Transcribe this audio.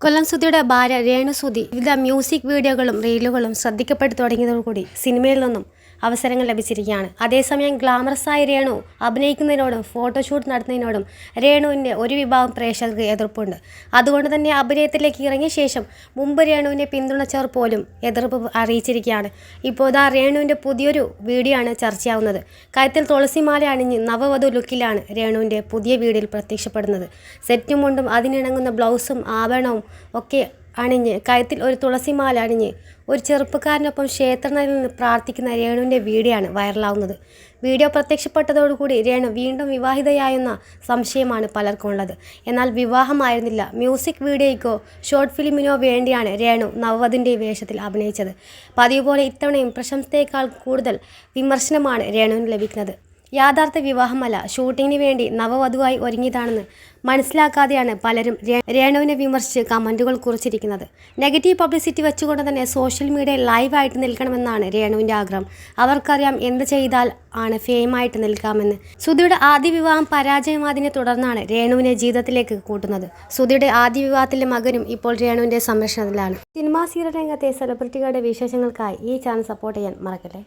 കൊല്ലം സുധിയുടെ ഭാര്യ രേണു സുധി വിവിധ മ്യൂസിക് വീഡിയോകളും റീലുകളും ശ്രദ്ധിക്കപ്പെട്ടു തുടങ്ങിയതോടുകൂടി സിനിമയിൽ നിന്നും അവസരങ്ങൾ ലഭിച്ചിരിക്കുകയാണ്. അതേസമയം ഗ്ലാമറസായ രേണു അഭിനയിക്കുന്നതിനോടും ഫോട്ടോഷൂട്ട് നടത്തുന്നതിനോടും രേണുവിൻ്റെ ഒരു വിഭാഗം പ്രേക്ഷകർക്ക് എതിർപ്പുണ്ട്. അതുകൊണ്ട് തന്നെ അഭിനയത്തിലേക്ക് ഇറങ്ങിയ ശേഷം മുമ്പ് രേണുവിനെ പിന്തുണച്ചവർ പോലും എതിർപ്പ് അറിയിച്ചിരിക്കുകയാണ്. ഇപ്പോൾ ഇതാ രേണുവിൻ്റെ പുതിയൊരു വീഡിയോ ആണ് ചർച്ചയാവുന്നത്. കഴുത്തിൽ തുളസിമാല അണിഞ്ഞ് നവവധു ലുക്കിലാണ് രേണുവിൻ്റെ പുതിയ വീഡിയോയിൽ പ്രത്യക്ഷപ്പെടുന്നത്. സെറ്റും മുണ്ടും അതിനിണങ്ങുന്ന ബ്ലൗസും ആഭരണവും ഒക്കെ അണിഞ്ഞ് കഴുത്തിൽ ഒരു തുളസിമാല അണിഞ്ഞ് ഒരു ചെറുപ്പക്കാരനൊപ്പം ക്ഷേത്രത്തിൽ നിന്ന് പ്രാർത്ഥിക്കുന്ന രേണുവിൻ്റെ വീഡിയോ ആണ് വൈറലാവുന്നത്. വീഡിയോ പ്രത്യക്ഷപ്പെട്ടതോടുകൂടി രേണു വീണ്ടും വിവാഹിതയായെന്ന സംശയമാണ് പലർക്കും ഉള്ളത്. എന്നാൽ വിവാഹമായിരുന്നില്ല. മ്യൂസിക് വീഡിയോയ്ക്കോ ഷോർട്ട് ഫിലിമിനോ വേണ്ടിയാണ് രേണു നവവധുവിൻ്റെ വേഷത്തിൽ അഭിനയിച്ചത്. പതിവ് പോലെ ഇത്തവണയും പ്രശംസയേക്കാൾ കൂടുതൽ വിമർശനമാണ് രേണുവിന് ലഭിക്കുന്നത്. യാഥാർത്ഥ വിവാഹമല്ല, ഷൂട്ടിങ്ങിന് വേണ്ടി നവവധുവായി ഒരുങ്ങിയതാണെന്ന് മനസ്സിലാക്കാതെയാണ് പലരും രേണുവിനെ വിമർശിച്ച് കമൻറ്റുകൾ കുറിച്ചിരിക്കുന്നത്. നെഗറ്റീവ് പബ്ലിസിറ്റി വെച്ചുകൊണ്ട് തന്നെ സോഷ്യൽ മീഡിയയിൽ ലൈവായിട്ട് നിൽക്കണമെന്നാണ് രേണുവിൻ്റെ ആഗ്രഹം. അവർക്കറിയാം എന്ത് ചെയ്താൽ ആണ് ഫെയിമായിട്ട് നിൽക്കാമെന്ന്. സുധിയുടെ ആദ്യ വിവാഹം പരാജയമായതിനെ തുടർന്നാണ് രേണുവിനെ ജീവിതത്തിലേക്ക് കൂട്ടുന്നത്. സുധിയുടെ ആദ്യ വിവാഹത്തിലെ മകനും ഇപ്പോൾ രേണുവിൻ്റെ സംരക്ഷണത്തിലാണ്. സിനിമാ സീരിയൽ രംഗത്തെ സെലിബ്രിറ്റികളുടെ വിശേഷങ്ങൾക്കായി ഈ ചാനൽ സപ്പോർട്ട് ചെയ്യാൻ മറക്കല്ലേ.